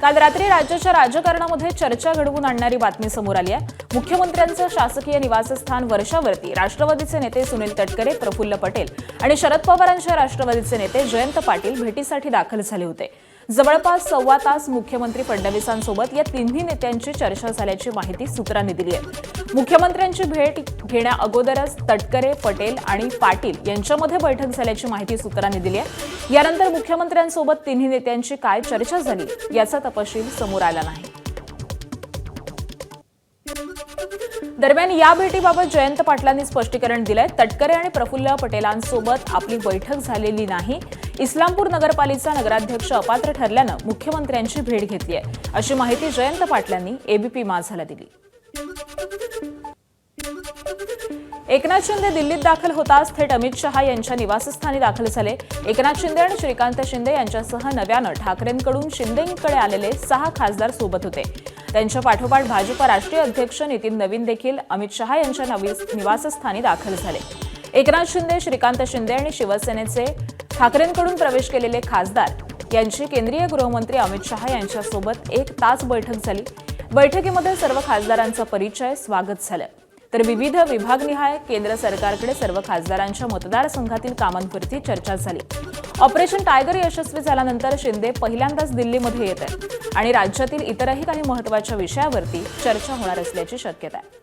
काल रात्री राज्याच्या राजकारणामध्ये चर्चा घडवून आणणारी बातमी समोर आली आहे। मुख्यमंत्र्यांचं शासकीय निवासस्थान वर्षावरती राष्ट्रवादीचे नेते सुनील तटकरे, प्रफुल्ल पटेल आणि शरद पवारांच्या राष्ट्रवादीचे नेते जयंत पाटील भेटीसाठी दाखल झाले होते। जवळपास 1.25 तास मुख्यमंत्री फडणवीसांसोबत या तिन्ही नेत्यांची चर्चा झाल्याची माहिती सूत्रांनी दिली आहे। मुख्यमंत्र्यांची भेट घेण्या अगोदरच तटकरे, पटेल आणि पाटील यांच्यामध्ये बैठक झाल्याची माहिती सूत्रांनी दिली आहे। यानंतर मुख्यमंत्र्यांसोबत तिन्ही नेत्यांची काय चर्चा झाली याचा तपशील समोर आला नाही। दरम्यान या भेटीबाबत जयंत पाटलांनी स्पष्टीकरण दिलंय। तटकरे आणि प्रफुल्ल पटेलांसोबत आपली बैठक झालेली नाही। इस्लामपूर नगरपालिका नगराध्यक्ष अपात्र ठरल्यानं मुख्यमंत्र्यांची भेट घेतली आहे, अशी माहिती जयंत पाटलांनी एबीपी माझाला दिली। एकनाथ शिंदे दिल्लीत दाखल होताच थेट अमित शहा यांच्या निवासस्थानी दाखल झाले। एकनाथ शिंदे आणि श्रीकांत शिंदे यांच्यासह नव्यानं ठाकरेंकडून शिंदेंकडे आलेले 6 खासदार सोबत होते। त्यांच्या पाठोपाठ भाजप राष्ट्रीय अध्यक्ष नितीन नवीन देखील अमित शहा यांच्या निवासस्थानी दाखल झाले। एकनाथ शिंदे, श्रीकांत शिंदे आणि शिवसेनेचे ठाकरेंकडून प्रवेश केलेले खासदार यांची केंद्रीय गृहमंत्री अमित शहा यांच्यासोबत 1 तास बैठक झाली। बैठकीमध्ये सर्व खासदारांचा परिचय, स्वागत झालं। तर विविध विभागनिहाय केंद्र सरकारकडे सर्व खासदारांच्या मतदारसंघातील कामांवरती चर्चा झाली। ऑपरेशन टायगर यशस्वी झाल्यानंतर शिंदे पहिल्यांदाच दिल्लीमध्ये येत आहेत आणि राज्यातील इतरही काही महत्त्वाच्या विषयावरती चर्चा होणार असल्याची शक्यता आहे।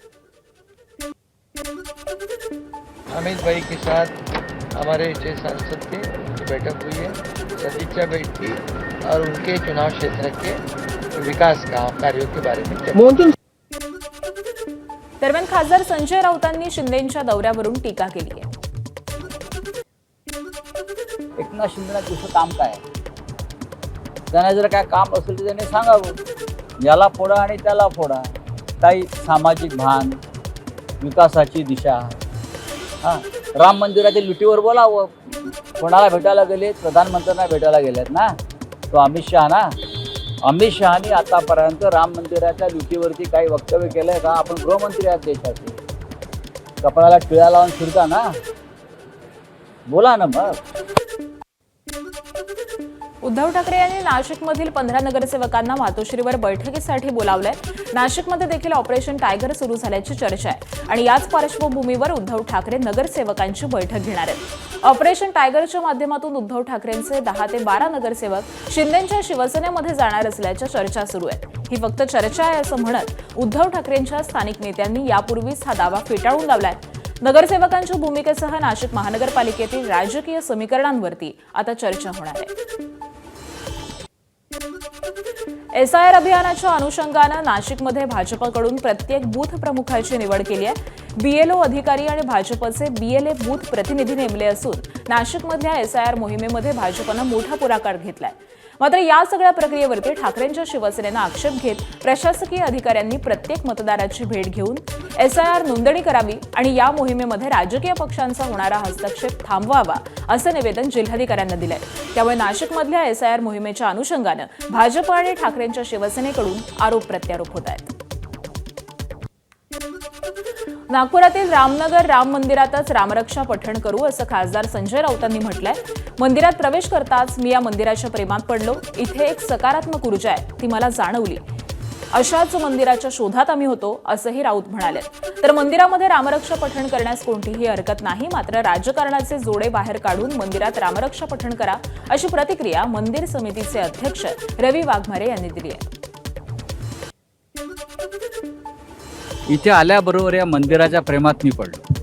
अमित भाई के साथ हमारे 6 सांसद की बैठक हुई है, सदिच्छा बैठी और उनके चुनाव क्षेत्र के विकास कार्यों के बारे में चर्चा। दरम्यान खासदार संजय राऊतांनी शिंदेंच्या दौऱ्यावरून टीका केली आहे। एकनाथ शिंदेना दुसरं काम काय आहे? त्यांना जर काय काम असेल तर त्यांनी सांगावं, याला फोडा आणि त्याला फोडा। काही सामाजिक भान, विकासाची दिशा, राम मंदिरातील लुटीवर बोलावं। कोणाला भेटायला गेले? प्रधानमंत्र्यांना भेटायला गेलेत ना, तो अमित शहा ना। अमित शहानी आतापर्यंत राम मंदिराच्या लुटीवरती काही वक्तव्य केलंय का? आपण गृहमंत्री आहात देशाचे, कपड्याला टिळा लावून फिरता ना, बोला ना मग। उद्धव ठाकरे यांनी नाशिकमधील 15 नगरसेवकांना मातोश्रीवर बैठकीसाठी बोलावलंय। नाशिकमध्ये देखील ऑपरेशन टायगर सुरू झाल्याची चर्चा आहे आणि याच पार्श्वभूमीवर उद्धव ठाकरे नगरसेवकांची बैठक घेणार आहेत। ऑपरेशन टायगरच्या माध्यमातून उद्धव ठाकरेंचे 10 ते 12 नगरसेवक शिंदेंच्या शिवसेनेमध्ये जाणार असल्याच्या चर्चा सुरू आहेत। ही फक्त चर्चा आहे असं म्हणत उद्धव ठाकरेंच्या स्थानिक नेत्यांनी यापूर्वीच हा दावा फेटाळून लावलाय। नगरसेवकांच्या भूमिकेसह नाशिक महानगरपालिकेतील राजकीय समीकरणांवरती आता चर्चा होणार आहे। एसआयआर अभियानाच्या अनुषंगानं नाशिकमध्ये भाजपकडून प्रत्येक बूथ प्रमुखाची निवड केली आहे। बीएलओ अधिकारी आणि भाजपचे बीएलए बूथ प्रतिनिधी नेमले असून नाशिकमधल्या एसआयआर मोहिमेमध्ये भाजपनं मोठा पुढाकार घेतलाय। मात्र या सगळ्या प्रक्रियेवरती ठाकरेंच्या शिवसेनेनं आक्षेप घेत प्रशासकीय अधिकाऱ्यांनी प्रत्येक मतदाराची भेट घेऊन एसआयआर नोंदणी करावी आणि या मोहिमेमध्ये राजकीय पक्षांचा होणारा हस्तक्षेप थांबवावा असं निवेदन जिल्हाधिकाऱ्यांना दिलंय। त्यामुळे नाशिकमधल्या एसआयआर मोहिमेच्या अनुषंगानं भाजप आणि ठाकरेंच्या शिवसेनेकडून आरोप प्रत्यारोप होत आहेत। नागपुरातील रामनगर राम मंदिरातच रामरक्षा पठण करू असं खासदार संजय राऊतांनी म्हटलंय। मंदिरात प्रवेश करताच मी या मंदिराच्या प्रेमात पडलो। इथे एक सकारात्मक ऊर्जा आहे, ती मला जाणवली। अशाच मंदिराच्या शोधात आम्ही होतो असंही राऊत म्हणाले। तर मंदिरामध्ये रामरक्षा पठण करण्यास कोणतीही हरकत नाही, मात्र राजकारणाचे जोडे बाहेर काढून मंदिरात रामरक्षा पठण करा अशी प्रतिक्रिया मंदिर समितीचे अध्यक्ष रवी वाघमारे यांनी दिली आहे। इथे आल्याबरोबर या मंदिराच्या प्रेमात मी पडलो।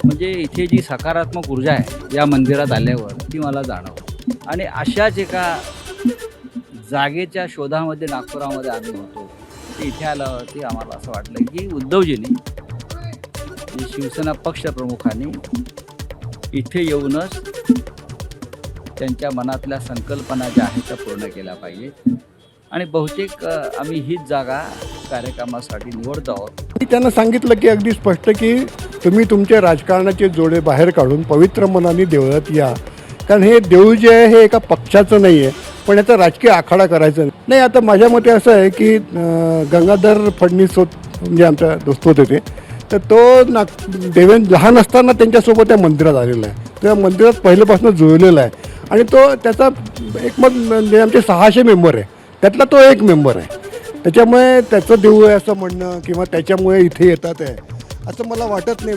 म्हणजे इथे जी सकारात्मक ऊर्जा आहे या मंदिरात आल्यावर ती मला जाणवली आणि अशाच एका जागेच्या शोधामध्ये नागपुरामध्ये आम्ही होतो। इथे आल्यावरती आम्हाला असं वाटलं की उद्धवजींनी, शिवसेना पक्षप्रमुखांनी इथे येऊनच त्यांच्या मनातल्या संकल्पना ज्या आहेत त्या पूर्ण केल्या पाहिजेत आणि बहुतेक आम्ही हीच जागा कार्यक्रमासाठी निवडतो आहोत। मी त्यांना सांगितलं की अगदी स्पष्ट की तुम्ही तुमचे राजकारणाचे जोडे बाहेर काढून पवित्र मनाने देवळात या, कारण हे देऊळ जे आहे हे एका पक्षाचं नाही आहे, पण याचा राजकीय आखाडा करायचा नाही। आता माझ्या मते असं आहे की गंगाधर फडणवीस म्हणजे आमचा दोस्त होते ते, तर तो लहान असताना त्यांच्यासोबत त्या मंदिरात आलेला आहे, त्या मंदिरात पहिल्यापासून जुळलेला आहे आणि तो त्याचा एकमत म्हणजे आमचे 600 मेंबर आहे, त्यातला तो एक मेंबर आहे. त्याच्यामुळे त्याचं देऊ आहे असं म्हणणं किंवा त्याच्यामुळे इथे येतात आहे असं मला वाटत नाही.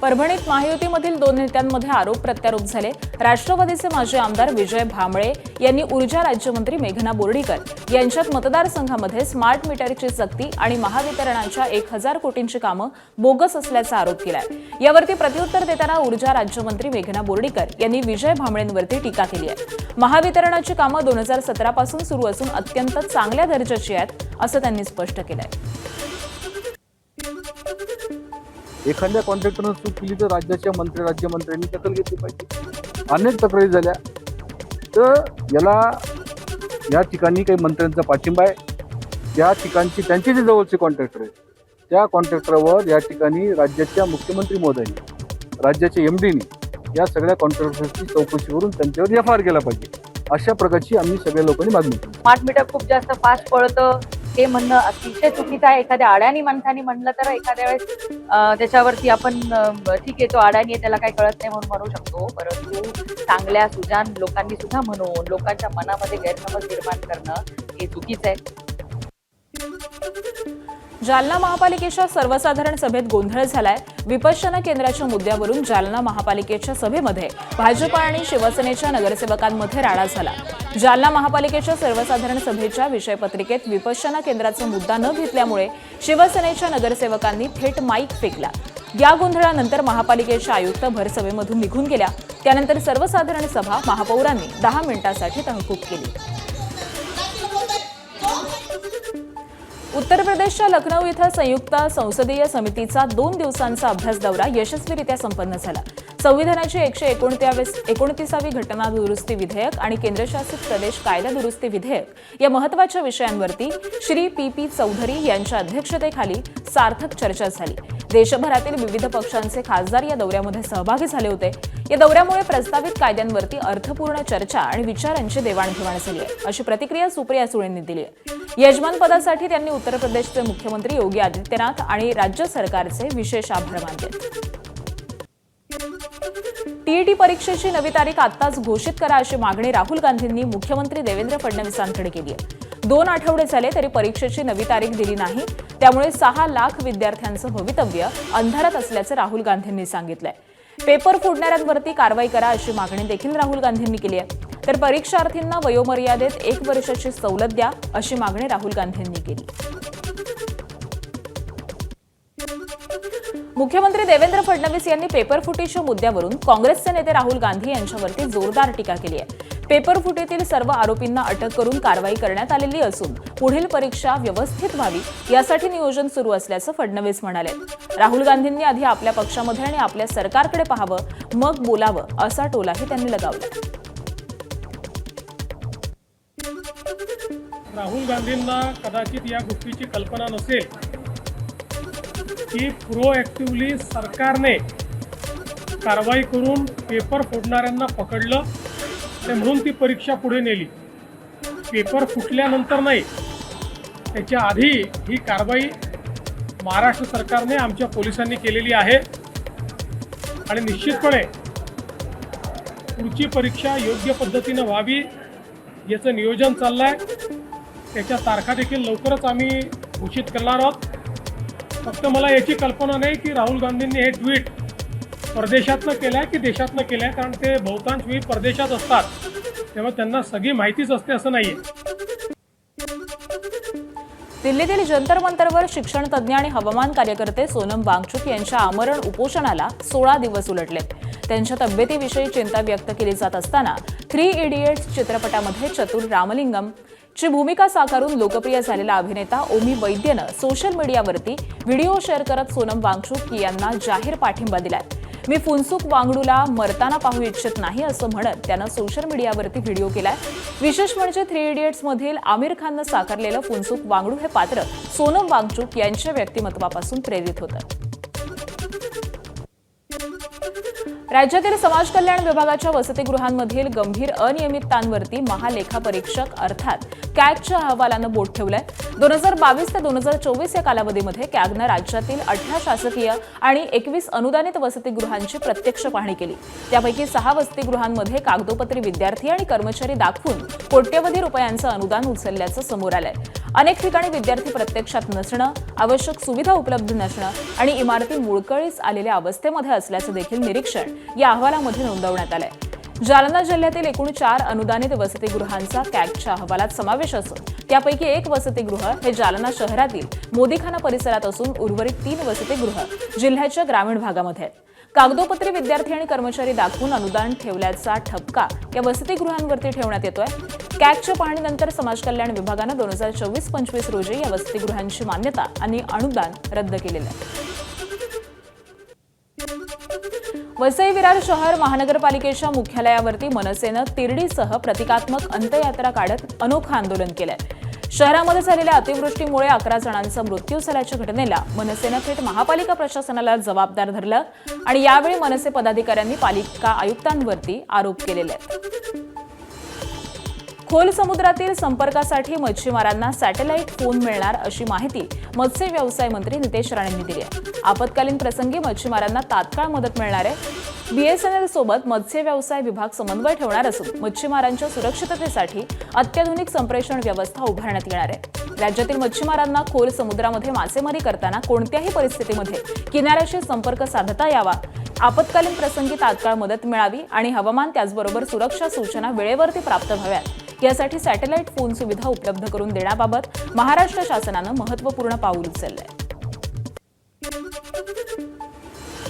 परभणीत महायुतीमधील 2 नेत्यांमध्ये आरोप प्रत्यारोप झाले. राष्ट्रवादीचे माजी आमदार विजय भांबळे यांनी ऊर्जा राज्यमंत्री मेघना बोर्डीकर यांच्यात मतदारसंघामध्ये स्मार्ट मीटरची सक्ती आणि महावितरणाच्या 1000 कोटींची कामं बोगस असल्याचा आरोप केलाय. यावरती प्रत्युत्तर देताना ऊर्जा राज्यमंत्री मेघना बोर्डीकर यांनी विजय भांबळेंवरती टीका केली आहे. महावितरणाची कामं 2017 पासून सुरू असून अत्यंत चांगल्या दर्जाची आहेत असं त्यांनी स्पष्ट केलंय. एखाद्या कॉन्ट्रॅक्टरनं चूक केली तर राज्याच्या राज्यमंत्र्यांनी दखल घेतली पाहिजे. अनेक तक्रारी झाल्या, तर याला या ठिकाणी काही मंत्र्यांचा पाठिंबा आहे. त्या ठिकाणची त्यांचे जे जवळचे कॉन्ट्रॅक्टर आहेत त्या कॉन्ट्रॅक्टरवर या ठिकाणी राज्याच्या मुख्यमंत्री महोदयांनी, राज्याच्या MDनी या सगळ्या कॉन्ट्रॅक्टरची चौकशी करून त्यांच्यावर FIR केला पाहिजे. अशा प्रकारची आम्ही सगळ्या लोकांनी मागणी केली. स्मार्ट मीटर खूप जास्त फास्ट पळतं हे म्हणणं अतिशय चुकीचं आहे. एखाद्या अडाणी माणसाने म्हणलं तर एखाद्या वेळेस त्याच्यावरती आपण ठीक आहे तो अडाणी आहे त्याला काही कळत नाही म्हणून म्हणू शकतो, परंतु चांगल्या सुजान लोकांनी सुद्धा म्हणून लोकांच्या मनामध्ये गैरसमज निर्माण करणं हे चुकीचं आहे. जालना महापालिकेच्या सर्वसाधारण सभेत गोंधळ झालाय. विपश्यना केंद्राच्या मुद्द्यावरून जालना महापालिकेच्या सभेमध्ये भाजप आणि शिवसेनेच्या नगरसेवकांमध्ये राडा झाला. जालना महापालिकेच्या सर्वसाधारण सभेच्या विषयपत्रिकेत विपश्यना केंद्राचा मुद्दा न घेतल्यामुळे शिवसेनेच्या नगरसेवकांनी थेट माईक फेकला. या गोंधळानंतर महापालिकेच्या आयुक्त भरसभेमधून निघून गेल्या. त्यानंतर सर्वसाधारण सभा महापौरांनी 10 मिनिटांसाठी तहकूब केली. उत्तर प्रदेशच्या लखनौ इथं संयुक्त संसदीय समितीचा 2 दिवसांचा अभ्यास दौरा यशस्वीरित्या संपन्न झाला. संविधानाची 129वी घटना दुरुस्ती विधेयक आणि केंद्रशासित प्रदेश कायदा दुरुस्ती विधेयक या महत्त्वाच्या विषयांवरती श्री PP चौधरी यांच्या अध्यक्षतेखाली सार्थक चर्चा झाली. देशभरातील विविध पक्षांचे खासदार या दौऱ्यामध्ये सहभागी झाले होते. या दौऱ्यामुळे प्रस्तावित कायद्यांवरती अर्थपूर्ण चर्चा आणि विचारांची देवाणघेवाण झाली आहे, अशी प्रतिक्रिया सुप्रिया सुळेंनी दिली आहे. यजमानपदासाठी त्यांनी उत्तर प्रदेशचे मुख्यमंत्री योगी आदित्यनाथ आणि राज्य सरकारचे विशेष आभार मानले. TET परीक्षेची नवी तारीख आत्ताच घोषित करा अशी मागणी राहुल गांधींनी मुख्यमंत्री देवेंद्र फडणवीसांकडे केली आहे. 2 आठवडे झाले तरी परीक्षेची नवी तारीख दिली नाही. त्यामुळे 6 लाख विद्यार्थ्यांचं भवितव्य अंधारात असल्याचं राहुल गांधींनी सांगितलंय. पेपर फोडणाऱ्यांवरती कारवाई करा अशी मागणी देखील राहुल गांधींनी केली आहे. तर परीक्षार्थींना वयोमर्यादेत 1 वर्षाची सवलत द्या अशी मागणी राहुल गांधींनी केली. मुख्यमंत्री देवेंद्र फडणवीस यांनी पेपरफुटीच्या मुद्द्यावरून काँग्रेसचे नेते राहुल गांधी यांच्यावरती जोरदार टीका केली आहे. पेपरफुटीतील सर्व आरोपींना अटक करून कारवाई करण्यात आलेली असून पुढील परीक्षा व्यवस्थित व्हावी यासाठी नियोजन सुरू असल्याचं फडणवीस म्हणाले. राहुल गांधींनी आधी आपल्या पक्षामध्ये आणि आपल्या सरकारकडे पाहावं, मग बोलावं असा टोलाही त्यांनी लगावला. राहुल गांधींना कदाचित या गोष्टीची कल्पना नसेल की प्रोएक्टिव्हली सरकारने कारवाई करून पेपर फोडणाऱ्यांना पकडलं ते म्हणून ती परीक्षा पुढे नेली. पेपर फुटल्यानंतर नाही, त्याच्या आधी ही कारवाई महाराष्ट्र सरकारने आमच्या पोलिसांनी केलेली आहे आणि निश्चितपणे पुढची परीक्षा योग्य पद्धतीनं व्हावी याचं नियोजन चाललं आहे. त्याच्या तारखा देखील लवकरच आम्ही घोषित करणार आहोत. फक्त मला याची कल्पना नाही की राहुल गांधींनी हे ट्विट परदेशातनं केलं आहे की देशातनं केलं आहे, कारण ते बहुतांश वेळी परदेशात असतात, तेव्हा त्यांना सगळी माहितीच असते असं नाही आहे. दिल्लीतील जंतर मंतरवर शिक्षण तज्ज्ञ आणि हवामान कार्यकर्ते सोनम वांगचुक यांच्या आमरण उपोषणाला 16 दिवस उलटलेत. त्यांच्या तब्येतीविषयी चिंता व्यक्त केली जात असताना 3 इडियट्स चित्रपटामध्ये चतुर रामलिंगम ची भूमिका साकारून लोकप्रिय झालेला अभिनेता ओमी वैद्यनं सोशल मीडियावरती व्हिडिओ शेअर करत सोनम वांगचुक यांना जाहीर पाठिंबा दिलाय. मी फुनसुक वांगडूला मरताना पाहू इच्छित नाही असं म्हणत त्यानं सोशल मीडियावरती व्हिडिओ केलाय. विशेष म्हणजे 3 इडियट्समधील आमिर खाननं साकारलेलं फुनसुक वांगडू हे पात्र सोनम वांगचुक यांच्या व्यक्तिमत्वापासून प्रेरित होतं. राज्यातील समाज कल्याण विभागाच्या वसतिगृहांमधील गंभीर अनियमिततांवरती महालेखापरीक्षक अर्थात कॅगच्या अहवालानं बोट ठेवलंय. 2022 ते 2024 या कालावधीमध्ये कॅगनं राज्यातील 18 शासकीय आणि 21 अनुदानित वसतिगृहांची प्रत्यक्ष पाहणी केली. त्यापैकी 6 वसतिगृहांमध्ये कागदोपत्री विद्यार्थी आणि कर्मचारी दाखवून कोट्यवधी रुपयांचं अनुदान उचलल्याचं समोर आलंय. अनेक ठिकाणी विद्यार्थी प्रत्यक्षात नसणं, आवश्यक सुविधा उपलब्ध नसणं आणि इमारती मोडकळीस आलेल्या अवस्थेमध्ये असल्याचं देखील निरीक्षण या अहवालामध्ये नोंदवण्यात आलंय. जालना जिल्ह्यातील एकूण 4 अनुदानित वसतिगृहांचा कॅगच्या अहवालात समावेश असून त्यापैकी 1 वसतिगृह हे जालना शहरातील मोदीखाना परिसरात असून उर्वरित 3 वसतिगृह जिल्ह्याच्या ग्रामीण भागामध्ये आहेत. कागदोपत्री विद्यार्थी आणि कर्मचारी दाखवून अनुदान ठेवल्याचा ठपका या वसतिगृहांवरती ठेवण्यात येतोय. कॅगच्या पाहणीनंतर समाज कल्याण विभागानं 2024-25 रोजी या वसतिगृहांची मान्यता आणि अनुदान रद्द केलेलं आहे. वसई विरार शहर महानगरपालिकेच्या मुख्यालयावरती मनसेनं तिरडीसह प्रतिकात्मक अंत्ययात्रा काढत अनोखं आंदोलन केलंय. शहरामध्ये झालेल्या अतिवृष्टीमुळे 11 जणांचा मृत्यू झाल्याच्या घटनेला मनसेनं थेट महापालिका प्रशासनाला जबाबदार धरलं आणि यावेळी मनसे पदाधिकाऱ्यांनी पालिका आयुक्तांवरती आरोप केलेले आहेत. खोल समुद्रातील संपर्कासाठी मच्छीमारांना सॅटेलाइट फोन मिळणार अशी माहिती मत्स्य व्यवसाय मंत्री नितेश राणेंनी दिली आहे. आपत्कालीन प्रसंगी मच्छीमारांना तात्काळ मदत मिळणार आहे. BSNL सोबत मत्स्य व्यवसाय विभाग समन्वय ठेवणार असून मच्छीमारांच्या सुरक्षिततेसाठी अत्याधुनिक संप्रेषण व्यवस्था उभारण्यात येणार आहे. राज्यातील मच्छीमारांना खोल समुद्रामध्ये मासेमारी करताना कोणत्याही परिस्थितीमध्ये किनाऱ्याशी संपर्क साधता यावा, आपत्कालीन प्रसंगी तात्काळ मदत मिळावी आणि हवामान त्याचबरोबर सुरक्षा सूचना वेळेवरती प्राप्त व्हाव्यात यासाठी सॅटेलाइट फोन सुविधा उपलब्ध करून देण्याबाबत महाराष्ट्र शासनानं महत्त्वपूर्ण पाऊल उचललंय.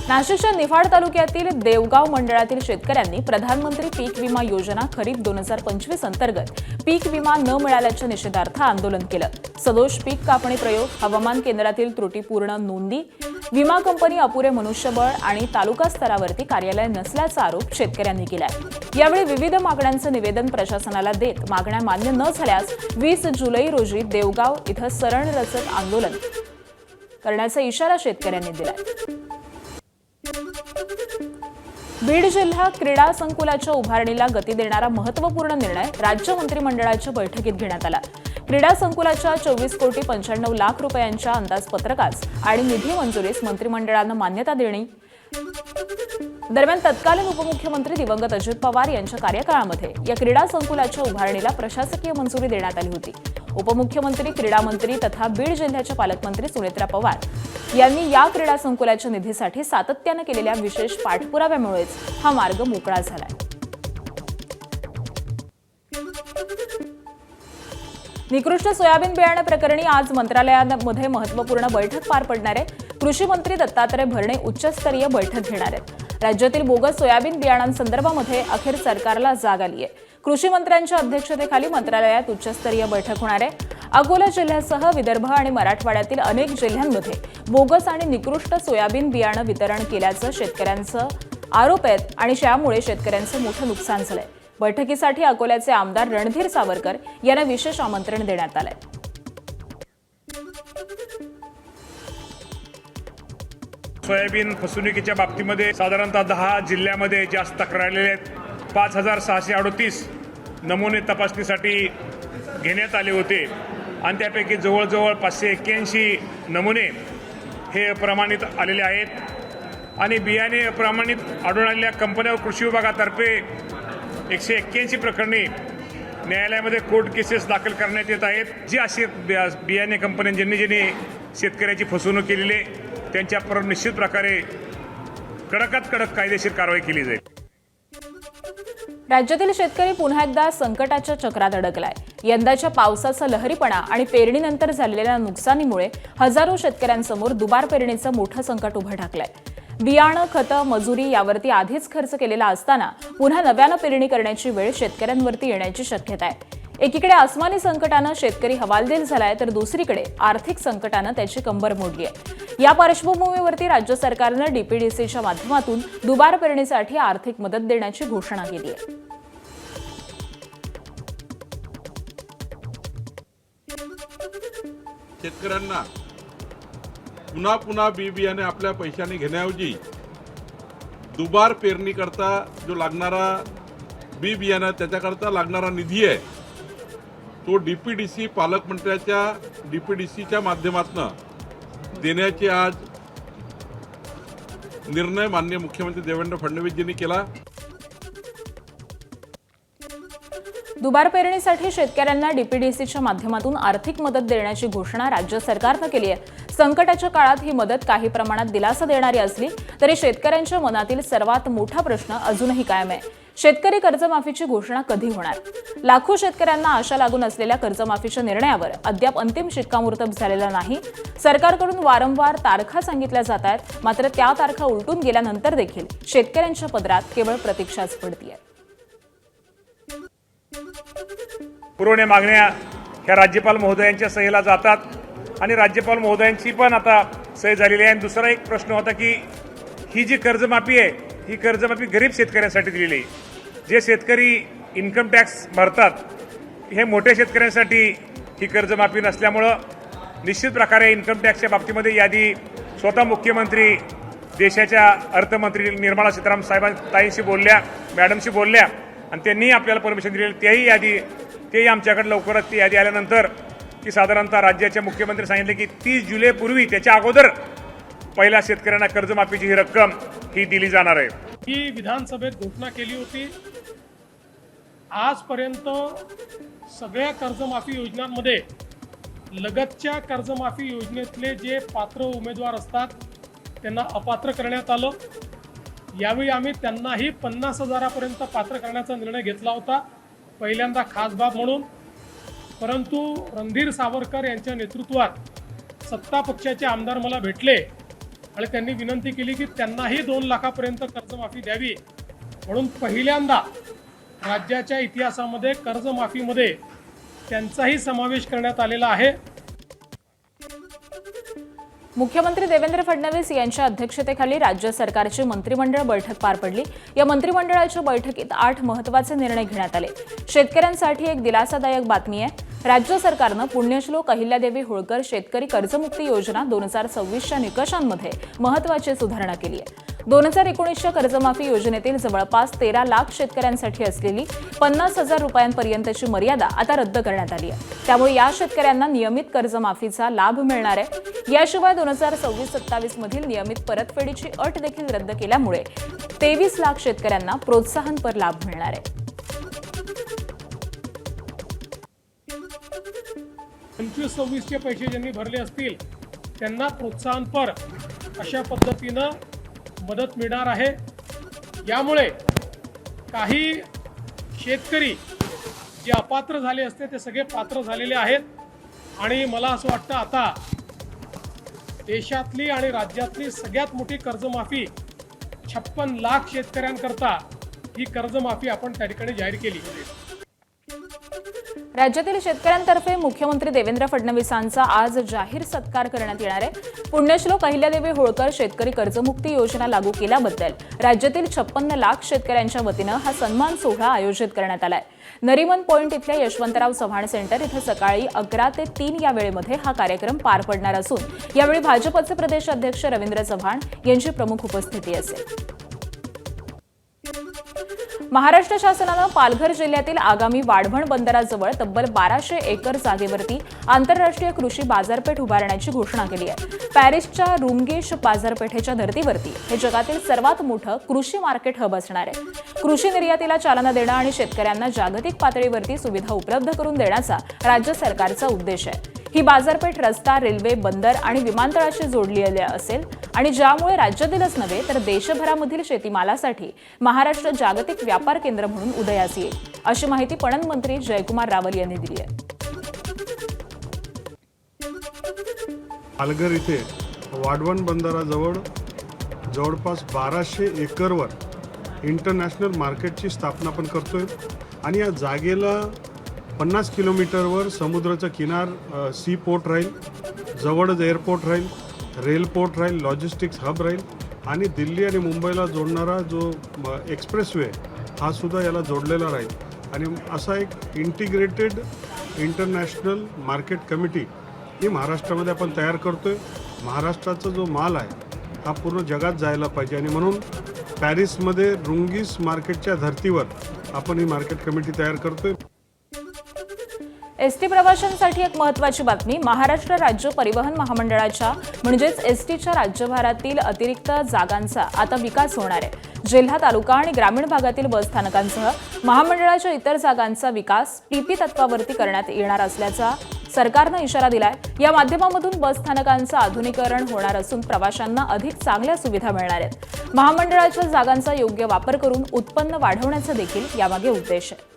नाशिकच्या निफाड तालुक्यातील देवगाव मंडळातील शेतकऱ्यांनी प्रधानमंत्री पीक विमा योजना खरीप 2025 अंतर्गत पीक विमा न मिळाल्याच्या निषेधार्थ आंदोलन केलं. सदोष पीक कापणी प्रयोग, हवामान केंद्रातील त्रुटीपूर्ण नोंदी, विमा कंपनी अपुरे मनुष्यबळ आणि तालुका स्तरावरती कार्यालय नसल्याचा आरोप शेतकऱ्यांनी केलाय. यावेळी विविध मागण्यांचं निवेदन प्रशासनाला देत मागण्या मान्य न झाल्यास 20 जुलै रोजी देवगाव इथं सरणरचक आंदोलन करण्याचा इशारा शेतकऱ्यांनी दिलाय. बीड जिल्हा क्रीडा संकुलाच्या उभारणीला गती देणारा महत्त्वपूर्ण निर्णय राज्य मंत्रिमंडळाच्या बैठकीत घेण्यात आला. क्रीडा संकुलाच्या 24,95,00,000 रुपयांच्या अंदाजपत्रकास आणि निधी मंजुरीस मंत्रिमंडळानं मान्यता देणे. दरम्यान तत्कालीन उपमुख्यमंत्री दिवंगत अजित पवार यांच्या कार्यकाळामध्ये या क्रीडा संकुलाच्या उभारणीला प्रशासकीय मंजुरी देण्यात आली होती. उपमुख्यमंत्री, क्रीडा मंत्री तथा बीड जिल्ह्याच्या पालकमंत्री सुनेत्रा पवार यांनी या क्रीडा संकुलाच्या निधीसाठी सातत्यानं केलेल्या विशेष पाठपुराव्यामुळेच हा मार्ग मोकळा झालाय. निकृष्ट सोयाबीन बियाणे प्रकरणी आज मंत्रालयामध्ये महत्त्वपूर्ण बैठक पार पडणार आहे. कृषी मंत्री दत्तात्रय भरणे उच्चस्तरीय बैठक घेणार आहेत. राज्यातील बोगस सोयाबीन बियाणांसंदर्भामध्ये अखेर सरकारला जाग आली आहे. कृषी मंत्र्यांच्या अध्यक्षतेखाली मंत्रालयात उच्चस्तरीय बैठक होणार आहे. अकोला जिल्ह्यासह विदर्भ आणि मराठवाड्यातील अनेक जिल्ह्यांमध्ये बोगस आणि निकृष्ट सोयाबीन बियाणं वितरण केल्याचं शेतकऱ्यांचं आरोप आहेत आणि त्यामुळे शेतकऱ्यांचं मोठं नुकसान झालंय. बैठकीसाठी अकोल्याचे आमदार रणधीर सावरकर यांना विशेष आमंत्रण देण्यात आलंय. सोयाबीन फसवणुकीच्या बाबतीमध्ये साधारणतः 10 जिल्ह्यामध्ये जास्त तक्रारी आलेल्या आहेत. 5,638 नमुने तपासणीसाठी घेण्यात आले होते आणि त्यापैकी जवळजवळ 581 नमुने हे प्रमाणित आलेले आहेत आणि बियाणे प्रमाणित आढळून आलेल्या कंपन्या कृषी विभागातर्फे 181 प्रकरणी न्यायालयामध्ये कोर्ट केसेस दाखल करण्यात येत आहेत. जी अशी बियाणे कंपन्या ज्यांनी शेतकऱ्याची फसवणूक केलेली आहे त्यांच्यावर निश्चित प्रकारे कडकात कडक कायदेशीर कारवाई केली जाईल. राज्यातील शेतकरी पुन्हा एकदा संकटाच्या चक्रात अडकलाय. यंदाच्या पावसाचा लहरीपणा आणि पेरणीनंतर झालेल्या नुकसानीमुळे हजारो शेतकऱ्यांसमोर दुबार पेरणीचं मोठं संकट उभं ठाकलंय. बियाणं, खतं, मजुरी यावरती आधीच खर्च केलेला असताना पुन्हा नव्यानं पेरणी करण्याची वेळ शेतकऱ्यांवरती येण्याची शक्यता आहे. एकीकडे आसमानी संकटानं शेतकरी हवालदिल झालाय तर दुसरीकडे आर्थिक संकटानं त्याची कंबर मोडली आहे. या पार्श्वभूमीवरती राज्य सरकारनं डीपीडीसीच्या माध्यमातून दुबार पेरणीसाठी आर्थिक मदत देण्याची घोषणा केली आहे. शेतकऱ्यांना पुन्हा पुन्हा बी बियाणे आपल्या पैशाने घेण्याऐवजी दुबार पेरणीकरता जो लागणारा बी बियाणं त्याच्याकरता लागणारा निधी आहे तो DPDC पालकमंत्र्याच्या DPDCच्या माध्यमातून देण्याची आज निर्णय माननीय मुख्यमंत्री देवेंद्र फडणवीसजींनी केला। दुबार पेरणीसाठी शेतकऱ्यांना DPDCच्या माध्यमातून आर्थिक मदत देण्याची घोषणा राज्य सरकारनं केली आहे। संकटाच्या काळात ही मदत काही प्रमाणात दिलासा देणारी असली तरी शेतकऱ्यांच्या मनातील सर्वात मोठा प्रश्न अजूनही कायम आहे। शेतकरी कर्जमाफीची घोषणा कधी होणार? लाखो शेतकऱ्यांना आशा लागून असलेल्या कर्जमाफीच्या निर्णयावर अद्याप अंतिम शिक्कामोर्तब झालेला नाही। सरकारकडून वारंवार तारखा सांगितल्या जात आहेत, मात्र त्या तारखा उलटून गेल्यानंतर देखील शेतकऱ्यांच्या पदरात केवळ प्रतीक्षाच पडतीये। पुरवण्या मागण्या ह्या राज्यपाल महोदयांच्या सहीला जातात आणि राज्यपाल महोदयांची पण आता सही झालेली आहे। आणि दुसरा एक प्रश्न होता की ही जी कर्जमाफी आहे ही कर्जमाफी गरीब शेतकऱ्यांसाठी दिलेली आहे। जे शेतकरी इन्कम टॅक्स भरतात हे मोठ्या शेतकऱ्यांसाठी ही कर्जमाफी नसल्यामुळं निश्चित प्रकारे इन्कम टॅक्सच्या बाबतीमध्ये यादी स्वतः मुख्यमंत्री देशाच्या अर्थमंत्री निर्मला सीतारामन साहेबांशी बोलल्या, मॅडमशी बोलल्या आणि त्यांनी आपल्याला परमिशन दिलेली तेही आमच्याकडे लवकरच ती यादी आल्यानंतर की साधारणतः राज्याचे मुख्यमंत्री सांगितले की 30 जुलैपूर्वी त्याच्या अगोदर पहिल्या शेतकऱ्यांना कर्जमाफीची ही रक्कम ही दिली जाणार आहे। ही विधानसभेत घोषणा केली होती। आजपर्यंत सगळ्या कर्जमाफी योजनांमध्ये लगतच्या कर्जमाफी योजनेतले जे पात्र उमेदवार असतात त्यांना अपात्र करण्यात आलं। यावेळी आम्ही त्यांनाही 50,000पर्यंत पात्र करण्याचा निर्णय घेतला होता, पहिल्यांदा खास बाब म्हणून। परंतु रणधीर सावरकर यांच्या नेतृत्वात सत्ता पक्षाचे आमदार मला भेटले आणि त्यांनी विनंती केली की त्यांनाही 2 लाखापर्यंत कर्जमाफी द्यावी, म्हणून पहिल्यांदा राज्याच्या इतिहासामध्ये कर्जमाफीमध्ये त्यांचाही समावेश करण्यात आलेला आहे। मुख्यमंत्री देवेंद्र फडणवीस यांच्या अध्यक्षतेखाली राज्य सरकारची मंत्रिमंडळ बैठक पार पडली। या मंत्रिमंडळाच्या बैठकीत 8 महत्त्वाचे निर्णय घेण्यात आले। शेतकऱ्यांसाठी एक दिलासादायक बातमी आहे। राज्य सरकारनं पुण्यश्लोक अहिल्यादेवी होळकर शेतकरी कर्जमुक्ती योजना 2026च्या निकषांमध्ये महत्त्वाची सुधारणा केली आहे। 2019च्या कर्जमाफी योजनेतील जवळपास 13 लाख शेतकऱ्यांसाठी असलेली 50,000 रुपयांपर्यंतची मर्यादा आता रद्द करण्यात आली आहे। त्यामुळे या शेतकऱ्यांना नियमित कर्जमाफीचा लाभ मिळणार आहे। याशिवाय 2026-27 मधील नियमित परतफेडीची अट देखील रद्द केल्यामुळे 23 लाख शेतकऱ्यांना प्रोत्साहनपर लाभ मिळणार आहे। 25-26चे पैसे ज्यांनी भरले असतील त्यांना प्रोत्साहनपर अशा पद्धतीनं मदत मिळणार आहे। यामुळे काही शेतकरी जे अपात्र झाले असते ते सगळे पात्र झालेले आहेत आणि मला असं वाटतं आता देशातली आणि राज्यातली सगळ्यात मोठी कर्जमाफी 56 लाख शेतकऱ्यांकरता ही कर्जमाफी आपण त्या ठिकाणी जाहीर केली। राज्यातील शेतकऱ्यांतर्फे मुख्यमंत्री देवेंद्र फडणवीसांचा आज जाहीर सत्कार करण्यात येणार आहे। पुण्यश्लोक अहिल्यादेवी होळकर शेतकरी कर्जमुक्ती योजना लागू केल्याबद्दल राज्यातील 56 लाख शेतकऱ्यांच्या वतीनं हा सन्मान सोहळा आयोजित करण्यात आलाय। नरिमन पॉइंट इथल्या यशवंतराव चव्हाण सेंटर इथं सकाळी 11 ते 3 या वेळेमध्ये हा कार्यक्रम पार पडणार असून यावेळी भाजपचे प्रदेश अध्यक्ष रवींद्र चव्हाण यांची प्रमुख उपस्थिती असेल। महाराष्ट्र शासनानं पालघर जिल्ह्यातील आगामी वाढवण बंदराजवळ तब्बल 1200 एकर जागेवरती आंतरराष्ट्रीय कृषी बाजारपेठ उभारण्याची घोषणा केली आहे। पॅरिसच्या रूमगेश बाजारपेठेच्या धर्तीवरती हे जगातील सर्वात मोठं कृषी मार्केट हब असणार आहे। कृषी निर्यातीला चालना देणं आणि शेतकऱ्यांना जागतिक पातळीवरती सुविधा उपलब्ध करून देण्याचा राज्य सरकारचा उद्देश आहे। ही बाजारपेठ रस्ता, रेल्वे, बंदर आणि विमानतळाशी जोडलेली असेल आणि ज्यामुळे राज्यातीलच नव्हे तर देशभरामधील शेतीमालासाठी महाराष्ट्र जागतिक व्यापार केंद्र म्हणून उदयास येईल, अशी माहिती पणन मंत्री जयकुमार रावल यांनी दिली आहे। पालघर इथे वाढवण बंदराजवळ जवळपास 1200 एकरवर इंटरनॅशनल मार्केटची स्थापना पण करतोय आणि या जागेला 50 किलोमीटरवर समुद्राचा किनार सी पोर्ट राहील, जवळच एअरपोर्ट राहील, रेल पोर्ट राहील, लॉजिस्टिक्स हब राहील आणि दिल्ली आणि मुंबईला जोडणारा जो एक्सप्रेसवे हा सुद्धा याला जोडलेला राहील आणि असा एक इंटिग्रेटेड इंटरनॅशनल मार्केट कमिटी ही महाराष्ट्रामध्ये आपण तयार करतोय। महाराष्ट्राचा जो माल आहे हा पूर्ण जगात जायला पाहिजे आणि म्हणून पॅरिसमध्ये रुंगीस मार्केटच्या धर्तीवर आपण ही मार्केट कमिटी तयार करतोय. एसटी प्रवाशांसाठी एक महत्त्वाची बातमी. महाराष्ट्र राज्य परिवहन महामंडळाच्या म्हणजेच एसटीच्या राज्यभरातील अतिरिक्त जागांचा आता विकास होणार आहे. जिल्हा, तालुका आणि ग्रामीण भागातील बस स्थानकांसह महामंडळाच्या इतर जागांचा विकास पीपी तत्वावरती करण्यात येणार असल्याचा सरकारनं इशारा दिलाय. या माध्यमामधून बस स्थानकांचं आधुनिकीकरण होणार असून प्रवाशांना अधिक चांगल्या सुविधा मिळणार आहेत. महामंडळाच्या जागांचा योग्य वापर करून उत्पन्न वाढवण्याचा देखील यामागे उद्देश आहे.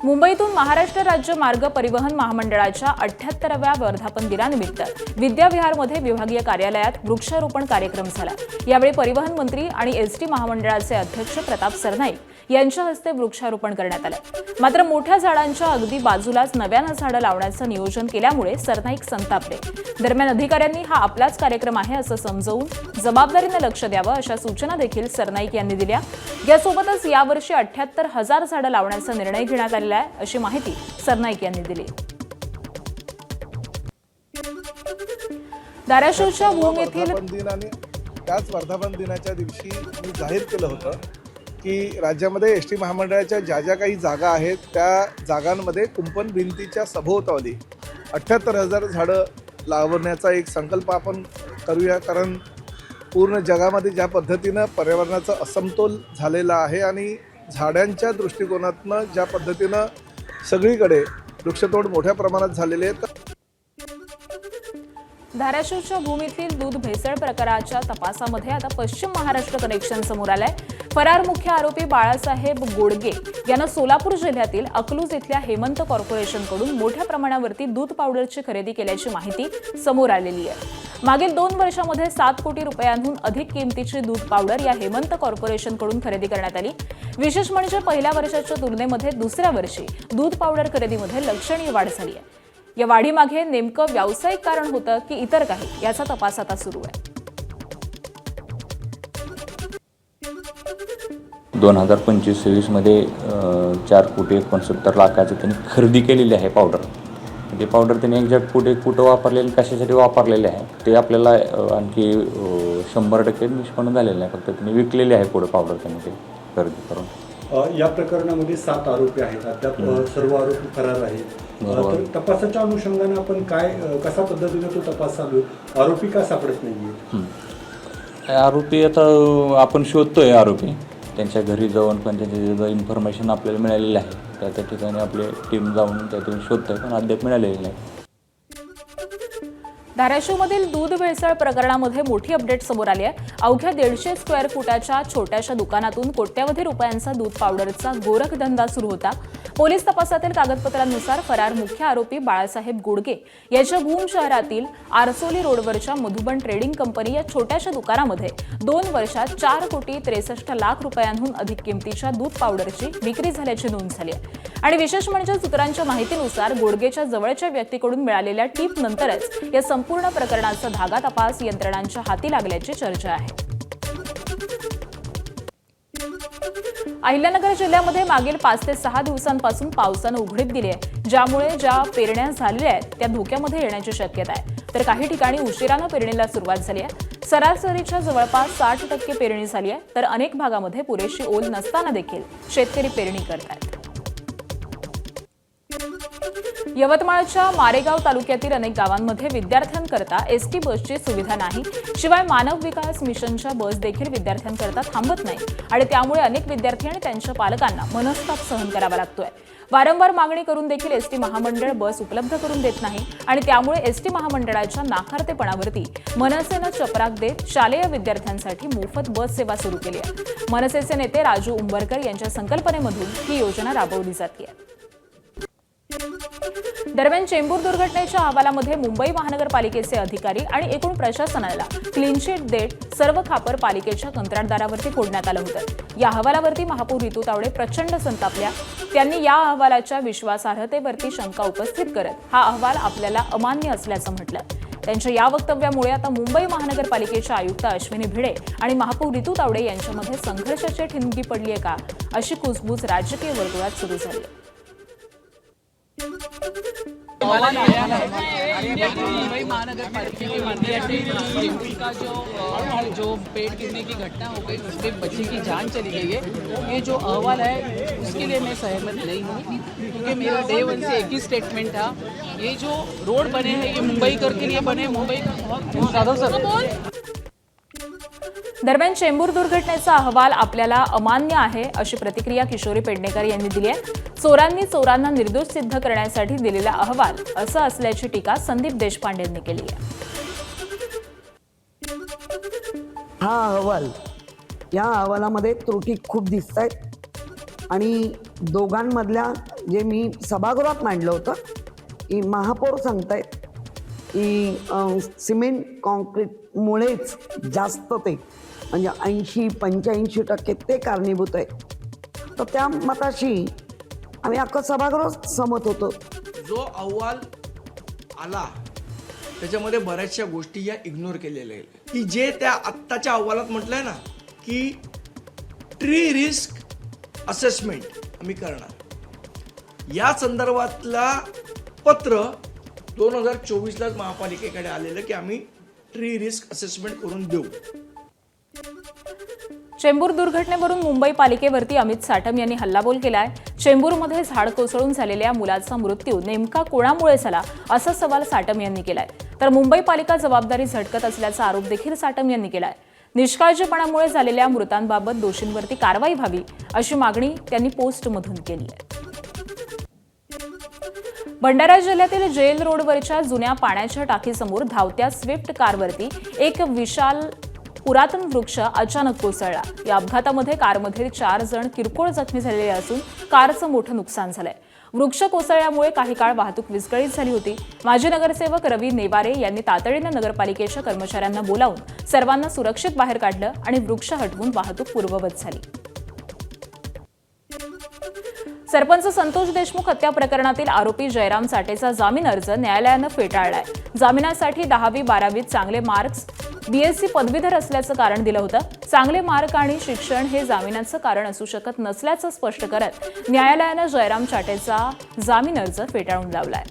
मुंबईतून महाराष्ट्र राज्य मार्ग परिवहन महामंडळाच्या 78व्या वर्धापन दिनानिमित्त विद्याविहारमध्ये विभागीय कार्यालयात वृक्षारोपण कार्यक्रम झाला. यावेळी परिवहन मंत्री आणि एसटी महामंडळाचे अध्यक्ष प्रताप सरनाईक यांच्या हस्ते वृक्षारोपण करण्यात आलं. मात्र मोठ्या झाडांच्या अगदी बाजूलाच नव्यानं झाडं लावण्याचं नियोजन केल्यामुळे सरनाईक संतापले. दरम्यान अधिकाऱ्यांनी हा आपलाच कार्यक्रम आहे असं समजवून जबाबदारीनं लक्ष द्यावं अशा सूचना देखील सरनाईक यांनी दिल्या. यासोबतच यावर्षी 78,000 झाडं लावण्याचा निर्णय घेण्यात आलेला आहे अशी माहिती सरनाईक यांनी दिली. धाराशिवच्या भूम येथील दिन आणि त्याच वर्धापन दिनाच्या दिवशी मी जाहीर केलं होतं की राज्यामध्ये एस टी महामंडळाच्या ज्या ज्या काही जागा आहेत त्या जागांमध्ये कुंपण भिंतीच्या सभोवताली 78,000 झाडं लावण्याचा एक संकल्प आपण करूया. कारण पूर्ण जगामध्ये ज्या पद्धतीनं पर्यावरणाचा असमतोल झालेला आहे आणि झाडांच्या दृष्टिकोनातनं ज्या पद्धतीनं सगळीकडे वृक्षतोड मोठ्या प्रमाणात झालेले आहे. धाराशिवच्या भूमीतील दूध भेसळ प्रकाराच्या तपासामध्ये आता पश्चिम महाराष्ट्र कनेक्शन समोर आलंय. फरार मुख्य आरोपी बाळासाहेब गोडगे यानं सोलापूर जिल्ह्यातील अकलूज इथल्या हेमंत कॉर्पोरेशनकडून मोठ्या प्रमाणावरती दूध पावडरची खरेदी केल्याची माहिती समोर आलेली आहे. मागील 2 वर्षांमध्ये 7 कोटी रुपयांहून अधिक किमतीची दूध पावडर या हेमंत कॉर्पोरेशनकडून खरेदी करण्यात आली. विशेष म्हणजे पहिल्या वर्षाच्या तुलनेमध्ये दुसऱ्या वर्षी दूध पावडर खरेदीमध्ये लक्षणीय वाढ झाली आहे. या वाढीमागे नेमकं व्यावसायिक कारण होतं की इतर काही याचा तपास आता सुरू आहे. 2025-26 मध्ये 4,69,00,000 त्यांनी खरेदी केलेली आहे पावडर. ते पावडर त्यांनी एक्झॅक्ट कुठं वापरलेले, कशासाठी वापरलेले आहे ते आपल्याला आणखी 100% निष्पन्न झालेलं आहे. फक्त त्यांनी विकलेले आहे पुढे पावडर त्यांनी ते खरेदी करून. या प्रकरणामध्ये 7 आरोपी आहेत. अद्याप सर्व आरोपी फरार आहेत. तर तपासाच्या अनुषंगाने आपण कसा पद्धतीने तो तपास चालू, आरोपी का सापडत नाहीये? आरोपी आता आपण शोधतोय. आरोपी त्यांच्या घरी जाऊन पण त्यांचे इन्फॉर्मेशन आपल्याला मिळालेलं आहे. त्या ठिकाणी आपली टीम जाऊन त्यातून शोधतोय पण अद्याप मिळालेलं नाही. धाराशिवमधील दूध भेसळ प्रकरणामध्ये मोठी अपडेट समोर आली आहे. अवघ्या 150 स्क्वेअर फुटाच्या छोट्याशा दुकानातून कोट्यवधी रुपयांचा दूध पावडरचा गोरखधंदा सुरू होता. पोलीस तपासातील कागदपत्रांनुसार फरार मुख्य आरोपी बाळासाहेब गोडगे याच्या भूम शहरातील आरसोली रोडवरच्या मधुबन ट्रेडिंग कंपनी या छोट्याशा दुकानामध्ये 2 वर्षात 4,63,00,000 रुपयांहून अधिक किमतीच्या दूध पावडरची विक्री झाल्याची नोंद झाली आहे. आणि विशेष म्हणजे सूत्रांच्या माहितीनुसार गोडगेच्या जवळच्या व्यक्तीकडून मिळालेल्या टीप नंतरच या संपूर्ण प्रकरणाचा धागा तपास यंत्रणांच्या हाती लागल्याची चर्चा आहे. अहिल्यानगर जिल्ह्यामध्ये मागील 5 ते 6 दिवसांपासून पावसानं उघडीप दिली आहे, ज्यामुळे ज्या पेरण्या झालेल्या आहेत त्या धोक्यामध्ये येण्याची शक्यता आहे. तर काही ठिकाणी उशिरानं पेरणीला सुरुवात झाली आहे. सरासरीच्या जवळपास 60% पेरणी झाली आहे. तर अनेक भागामध्ये पुरेशी ओल नसताना देखील शेतकरी पेरणी करतात. यवतमाळच्या मारेगाव तालुक्यातील अनेक गावांमध्ये विद्यार्थ्यांकरता एसटी बसची सुविधा नाही. शिवाय मानव विकास मिशनच्या बस देखील विद्यार्थ्यांकरता थांबत नाही आणि त्यामुळे अनेक विद्यार्थी आणि त्यांच्या पालकांना मनस्ताप सहन करावा लागतोय. वारंवार मागणी करून देखील एसटी महामंडळ बस उपलब्ध करून देत नाही आणि त्यामुळे एसटी महामंडळाच्या नाकारतेपणावरती मनसेनं चपराक देत शालेय विद्यार्थ्यांसाठी मोफत बस सेवा सुरू केली आहे. मनसेचे नेते राजू उंबरकर यांच्या संकल्पनेमधून ही योजना राबवली जाते. दरम्यान चेंबूर दुर्घटनेच्या अहवालामध्ये मुंबई महानगरपालिकेचे अधिकारी आणि एकूण प्रशासनाला क्लीन चिट देत सर्व खापर पालिकेच्या कंत्राटदारावरती फोडण्यात आलं होतं. या अहवालावरती महापौर रितू तावडे प्रचंड संतापल्या. त्यांनी या अहवालाच्या विश्वासार्हतेवरती शंका उपस्थित करत हा अहवाल आपल्याला अमान्य असल्याचं म्हटलं. त्यांच्या या वक्तव्यामुळे आता मुंबई महानगरपालिकेच्या आयुक्त अश्विनी भिडे आणि महापौर रितू तावडे यांच्यामध्ये संघर्षाची ठिणगी पडली आहे का अशी कुजबूज राजकीय वर्तुळात सुरू झाली आहे. मुंबई महानगर पालिका के माध्यम से का जो पेड़ गिरने की घटना हो गई, उसमें बच्चे की जान चली गई है, ये जो अहवाल है उसके लिए मैं सहमत नहीं हूँ, क्योंकि मेरा डे वन से एक ही स्टेटमेंट था, ये जो रोड बने हैं ये मुंबईकर के लिए बने, मुंबई का बहुत दरम्यान चेंबूर दुर्घटनेचा अहवाल आपल्याला अमान्य आहे अशी प्रतिक्रिया किशोरी पेडणेकर यांनी दिली आहे. चोरांनी चोरांना निर्दोष सिद्ध करण्यासाठी दिलेला अहवाल असं असल्याची टीका संदीप देशपांडे यांनी केली आहे. हा अहवाल, या अहवालामध्ये त्रुटी खूप दिसत आहेत आणि दोघांमधल्या जे मी सभागृहात मांडलं होतं की महापौर सांगतायत की सिमेंट कॉन्क्रीटमुळेच जास्त ते म्हणजे 80-85% ते कारणीभूत आहे. तर त्या मताशी आम्ही अख्खं सभागृह सहमत होतो. जो अहवाल आला त्याच्यामध्ये बऱ्याचशा गोष्टी या इग्नोर केलेल्या आहेत की जे त्या आत्ताच्या अहवालात म्हटलंय ना की ट्री रिस्क असेसमेंट आम्ही करणार, या संदर्भातला पत्र 2024लाच महापालिकेकडे आलेलं की आम्ही ट्री रिस्क असेसमेंट करून देऊ. चेंबूर दुर्घटनेवरून मुंबई पालिकेवरती अमित साटम यांनी हल्लाबोल केलाय. चेंबूरमध्ये झाड कोसळून झालेल्या मुलाचा मृत्यू नेमका कोणामुळे झाला असा सवाल साटम यांनी केलाय. तर मुंबई पालिका जबाबदारी झटकत असल्याचा आरोप देखील साटम यांनी केलाय. निष्काळजीपणामुळे झालेल्या मृतांबाबत दोषींवरती कारवाई व्हावी अशी मागणी त्यांनी पोस्टमधून केली आहे. भंडारा जिल्ह्यातील जेल रोडवरच्या जुन्या पाण्याच्या टाकीसमोर धावत्या स्विफ्ट कारवरती एक विशाल पुरातन वृक्ष अचानक कोसळला. या अपघातामध्ये कारमधील 4 जण किरकोळ जखमी झालेले असून कारचं मोठं नुकसान झालंय. वृक्ष कोसळल्यामुळे काही काळ वाहतूक विस्कळीत झाली होती. माजी नगरसेवक रवी नेवारे यांनी तातडीनं नगरपालिकेच्या कर्मचाऱ्यांना बोलावून सर्वांना सुरक्षित बाहेर काढलं आणि वृक्ष हटवून वाहतूक पूर्ववत झाली. सरपंच संतोष देशमुख हत्या प्रकरणातील आरोपी जयराम चाटेचा जामीन अर्ज न्यायालयानं फेटाळलाय. जामिनासाठी 10वी-12वीत चांगले मार्क्स, BSc पदवीधर असल्याचं कारण दिलं होतं. चांगले मार्क आणि शिक्षण हे जामिनाचं कारण असू शकत नसल्याचं स्पष्ट करत न्यायालयानं जयराम चाटेचा जामीन अर्ज फेटाळून लावलाय.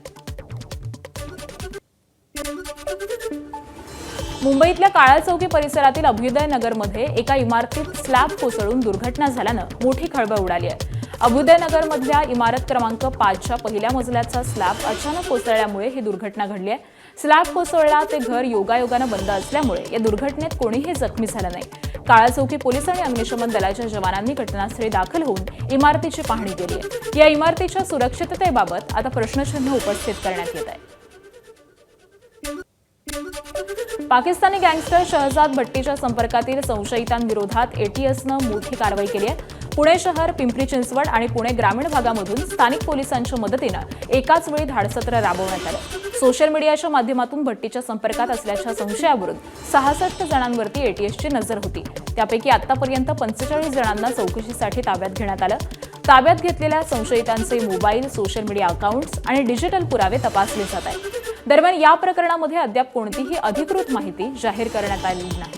मुंबईतल्या काळा चौकी परिसरातील अभ्युदय नगरमध्ये एका इमारतीत स्लॅब कोसळून दुर्घटना झाल्यानं मोठी खळबळ उडाली आहे. अभ्युदय नगरमधल्या इमारत क्रमांक 5च्या पहिल्या मजल्याचा स्लॅब अचानक कोसळल्यामुळे ही दुर्घटना घडली आहे. स्लॅब कोसळला ते घर योगायोगानं बंद असल्यामुळे या दुर्घटनेत कोणीही जखमी झालं नाही. काळा चौकी पोलीस आणि अग्निशमन दलाच्या जवानांनी घटनास्थळी दाखल होऊन इमारतीची पाहणी केली आहे. या इमारतीच्या सुरक्षिततेबाबत आता प्रश्नचिन्ह उपस्थित करण्यात येत आहे. पाकिस्तानी गँगस्टर शहजाद भट्टीच्या संपर्कातील संशयितांविरोधात ATSनं मोठी कारवाई केली आहे. पुणे शहर, पिंपरी चिंचवड आणि पुणे ग्रामीण भागामधून स्थानिक पोलिसांच्या मदतीनं एकाच वेळी धाडसत्र राबवण्यात आलं. सोशल मीडियाच्या माध्यमातून भट्टीच्या संपर्कात असल्याच्या संशयावरून 66 जणांवरती ATSची नजर होती. त्यापैकी आतापर्यंत 45 जणांना चौकशीसाठी ताब्यात घेण्यात आलं. ताब्यात घेतलेल्या संशयितांचे मोबाईल, सोशल मीडिया अकाउंट्स आणि डिजिटल पुरावे तपासले जात आहेत. दरम्यान या प्रकरणामध्ये अद्याप कोणतीही अधिकृत माहिती जाहीर करण्यात आलेली नाही.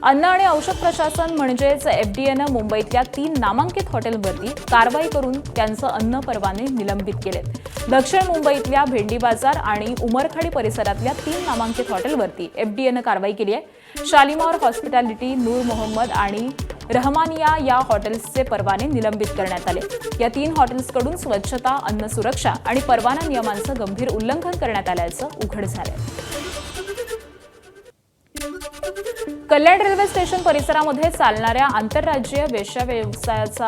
अन्न आणि औषध प्रशासन म्हणजेच FDAनं मुंबईतल्या 3 नामांकित हॉटेलवरती कारवाई करून त्यांचं अन्न परवाने निलंबित केलेत. दक्षिण मुंबईतल्या भेंडी बाजार आणि उमरखाडी परिसरातल्या 3 नामांकित हॉटेलवरती FDAनं कारवाई केली आहे. शालिमार हॉस्पिटॅलिटी, नूर मोहम्मद आणि रहमानिया या हॉटेल्सचे परवाने निलंबित करण्यात आले. या 3 हॉटेल्सकडून स्वच्छता, अन्न सुरक्षा आणि परवाना नियमांचं गंभीर उल्लंघन करण्यात आल्याचं उघड झालंय. कल्याण रेल्वे स्टेशन परिसरामध्ये चालणाऱ्या आंतरराज्यीय वेश्या व्यवसायाचा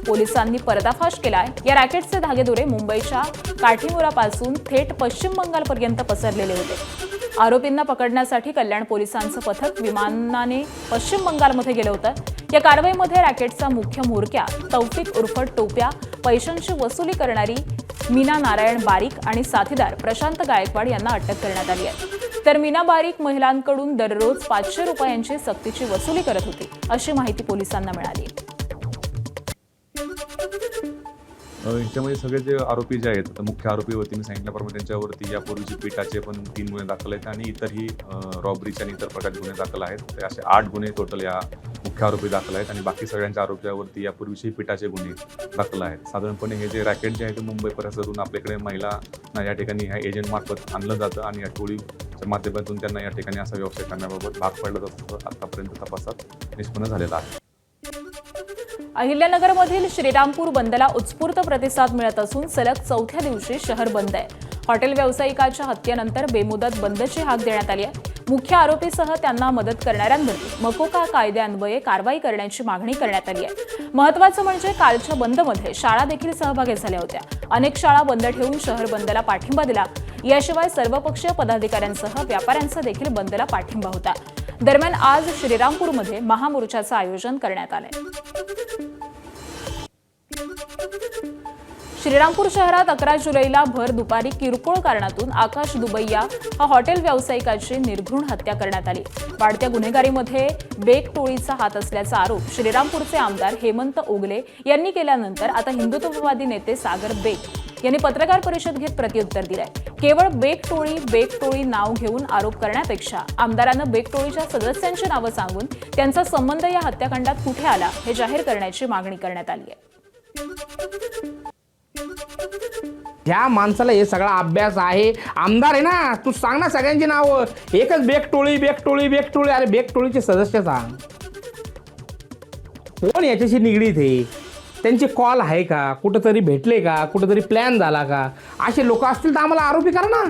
पोलिसांनी पर्दाफाश केलाय. या रॅकेटचे धागेदोरे मुंबईच्या काठीमुरापासून थेट पश्चिम बंगालपर्यंत पसरलेले होते. आरोपींना पकडण्यासाठी कल्याण पोलिसांचं पथक विमानाने पश्चिम बंगालमध्ये गेलं होतं. या कारवाईमध्ये रॅकेटचा मुख्य म्होरक्या तौफिक उर्फ टोप्या, पैशांची वसुली करणारी मीना नारायण बारीक आणि साथीदार प्रशांत गायकवाड यांना अटक करण्यात आली आहे. तर मीना बारीक महिलांकडून दररोज 500 रुपयांची सक्तीची वसुली करत होती अशी माहिती पोलिसांना मिळाली. ह्याच्यामध्ये सगळे जे आरोपी जे आहेत, आता मुख्य आरोपीवरती मी सांगितल्याप्रमाणे त्यांच्यावरती यापूर्वीचे पिठाचे पण 3 गुन्हे दाखल आहेत आणि इतरही रॉबरीचे आणि इतर प्रकारचे गुन्हे दाखल आहेत. तर असे 8 गुन्हे टोटल या मुख्य आरोपी दाखल आहेत आणि बाकी सगळ्यांच्या आरोपावरती यापूर्वीचे पिठाचे गुन्हे दाखल आहेत. साधारणपणे हे जे रॅकेट जे आहे ते मुंबई परिसरातून आपल्याकडे महिलांना या ठिकाणी ह्या एजंटमार्फत आणलं जातं आणि या टोळीच्या माध्यमातून त्यांना या ठिकाणी असा व्यवसाय करण्याबाबत भाग पडलं जातं आतापर्यंत तपासात निष्पन्न झालेला आहे. अहिल्यानगरमधील श्रीरामपूर बंदला उत्स्फूर्त प्रतिसाद मिळत असून सलग चौथ्या दिवशी शहर बंद आहे. हॉटेल व्यावसायिकाच्या हत्येनंतर बेमुदत बंदची हाक देण्यात आली आहे. मुख्य आरोपीसह त्यांना मदत करणाऱ्यांवरती मकोका कायद्यान्वये कारवाई करण्याची मागणी करण्यात आली आहे. महत्त्वाचं म्हणजे कालच्या बंदमध्ये शाळा देखील सहभागी झाल्या होत्या. अनेक शाळा बंद ठेवून शहर बंदला पाठिंबा दिला. याशिवाय सर्वपक्षीय पदाधिकाऱ्यांसह व्यापाऱ्यांचा देखील बंदला पाठिंबा होता. दरम्यान आज श्रीरामपूरमध्ये महामोर्चाचं आयोजन करण्यात आलंय. श्रीरामपूर शहरात 11 जुलैला भर दुपारी किरकोळ कारणातून आकाश दुबैया हा हॉटेल व्यावसायिकाची निर्घृण हत्या करण्यात आली. वाढत्या गुन्हेगारीमध्ये बेक टोळीचा हात असल्याचा आरोप श्रीरामपूरचे आमदार हेमंत ओगले यांनी केल्यानंतर आता हिंदुत्ववादी नेते सागर बेग यांनी पत्रकार परिषद घेत प्रत्युत्तर दिलंय. केवळ बेक टोळी नाव घेऊन आरोप करण्यापेक्षा आमदारांना बेक टोळीच्या सदस्यांची नावं सांगून त्यांचा संबंध या हत्याकांडात कुठे आला हे जाहीर करण्याची मागणी करण्यात आली आहे. ह्या माणसाला हे सगळा अभ्यास आहे. आमदार आहे ना, तू सांग ना सगळ्यांची नावं. एकच बेक टोळी. अरे बेक टोळीचे सदस्य सांग. कोण याच्याशी निगडीत आहे? त्यांचे कॉल आहे का? कुठंतरी भेटले का? कुठंतरी प्लॅन झाला का? असे लोक असतील तर आम्हाला आरोपी करा ना.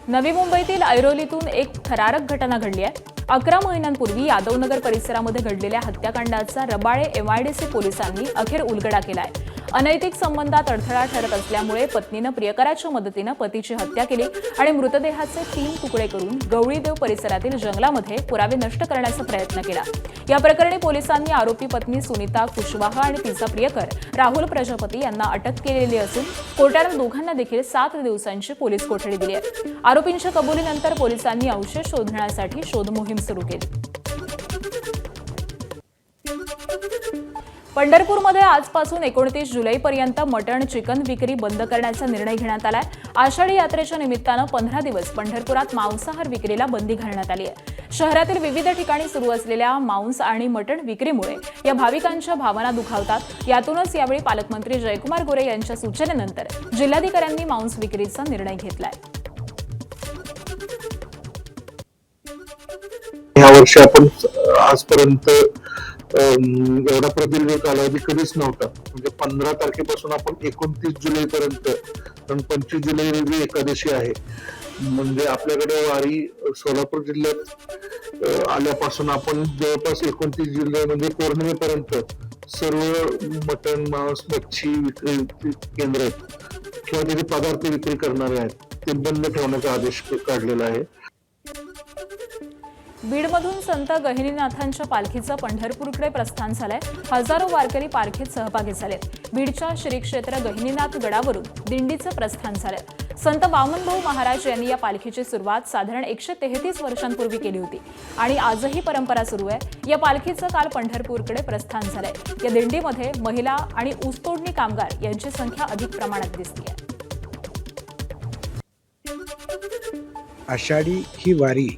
नवी मुंबईतील ऐरोलीतून एक थरारक घटना घडली आहे. 11 महिन्यांपूर्वी यादवनगर परिसरामध्ये घडलेल्या हत्याकांडाचा रबाळे MIDC पोलिसांनी अखेर उलगडा केलाय. अनैतिक संबंधात अडथळा ठरत असल्यामुळे पत्नीनं प्रियकराच्या मदतीनं पतीची हत्या केली आणि मृतदेहाचे 3 तुकडे करून गवळीदेव परिसरातील जंगलामध्ये पुरावे नष्ट करण्याचा प्रयत्न केला. या प्रकरणी पोलिसांनी आरोपी पत्नी सुनीता कुशवाहा आणि तिचा प्रियकर राहुल प्रजापती यांना अटक केलेली असून कोर्टानं दोघांना देखील 7 दिवसांची पोलीस कोठडी दिली आहे. आरोपींच्या कबुलीनंतर पोलिसांनी अवशेष शोधण्यासाठी शोध मोहीम सुरू केली. पंढरपूरमध्ये आजपासून 29 जुलैपर्यंत मटण चिकन विक्री बंद करण्याचा निर्णय घेण्यात आलाय. आषाढी यात्रेच्या निमित्तानं 15 दिवस पंढरपुरात मांसाहार विक्रीला बंदी घालण्यात आली आहे. शहरातील विविध ठिकाणी सुरू असलेल्या मांस आणि मटण विक्रीमुळे या भाविकांच्या भावना दुखावतात. यातूनच यावेळी पालकमंत्री जयकुमार गोरे यांच्या सूचनेनंतर जिल्हाधिकाऱ्यांनी मांस विक्रीचा निर्णय घेतलाय. यावर्षी आपण आजपर्यंत एवढा प्रदीर्घ कालावधी कधीच नव्हता. म्हणजे 15 तारखेपासून आपण 29 जुलैपर्यंत, कारण 25 जुलै ही एकादशी आहे. म्हणजे आपल्याकडे वारी सोलापूर जिल्ह्यात आल्यापासून आपण जवळपास 29 जुलै म्हणजे पौर्णिमेपर्यंत सर्व मटण, मांस, मच्छी विक्री केंद्र किंवा त्याचे पदार्थ विक्री करणारे आहेत ते बंद ठेवण्याचा आदेश काढलेला आहे. बीडमधून संत गहिनीनाथांच्या पालखीचं पंढरपूरकडे प्रस्थान झालंय. हजारो वारकरी पालखीत सहभागी झालेत. बीडच्या श्री क्षेत्र गहिनीनाथ गडावरून दिंडीचं प्रस्थान झालंय. संत वामनभाऊ महाराज यांनी या पालखीची सुरुवात साधारण 133 वर्षांपूर्वी केली होती आणि आजही परंपरा सुरू आहे. या पालखीचं काल पंढरपूरकडे प्रस्थान झालंय. या दिंडीमध्ये महिला आणि ऊसतोडणी कामगार यांची संख्या अधिक प्रमाणात दिसते. आषाढी ही वारी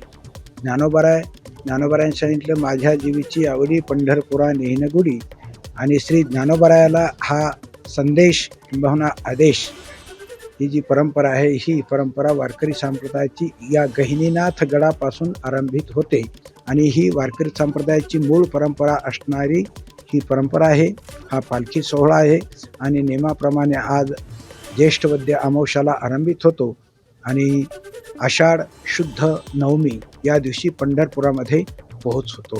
ज्ञानोबारायांनी सांगितलं, माझ्या जीवीची आवडी पंढरपुरा नेहन गुडी. आणि श्री ज्ञानोबारायाला हा संदेश किंबहुना आदेश, ही जी परंपरा आहे ही परंपरा वारकरी संप्रदायाची या गहिनीनाथ गडापासून आरंभित होते आणि ही वारकरी संप्रदायाची मूळ परंपरा असणारी ही परंपरा आहे. हा पालखी सोहळा आहे आणि नेमाप्रमाणे आज ज्येष्ठ वद्य अमावस्याला आरंभित होतो आणि आषाढ शुद्ध नवमी या दिवशी पंढरपुरामध्ये पोहोच होतो.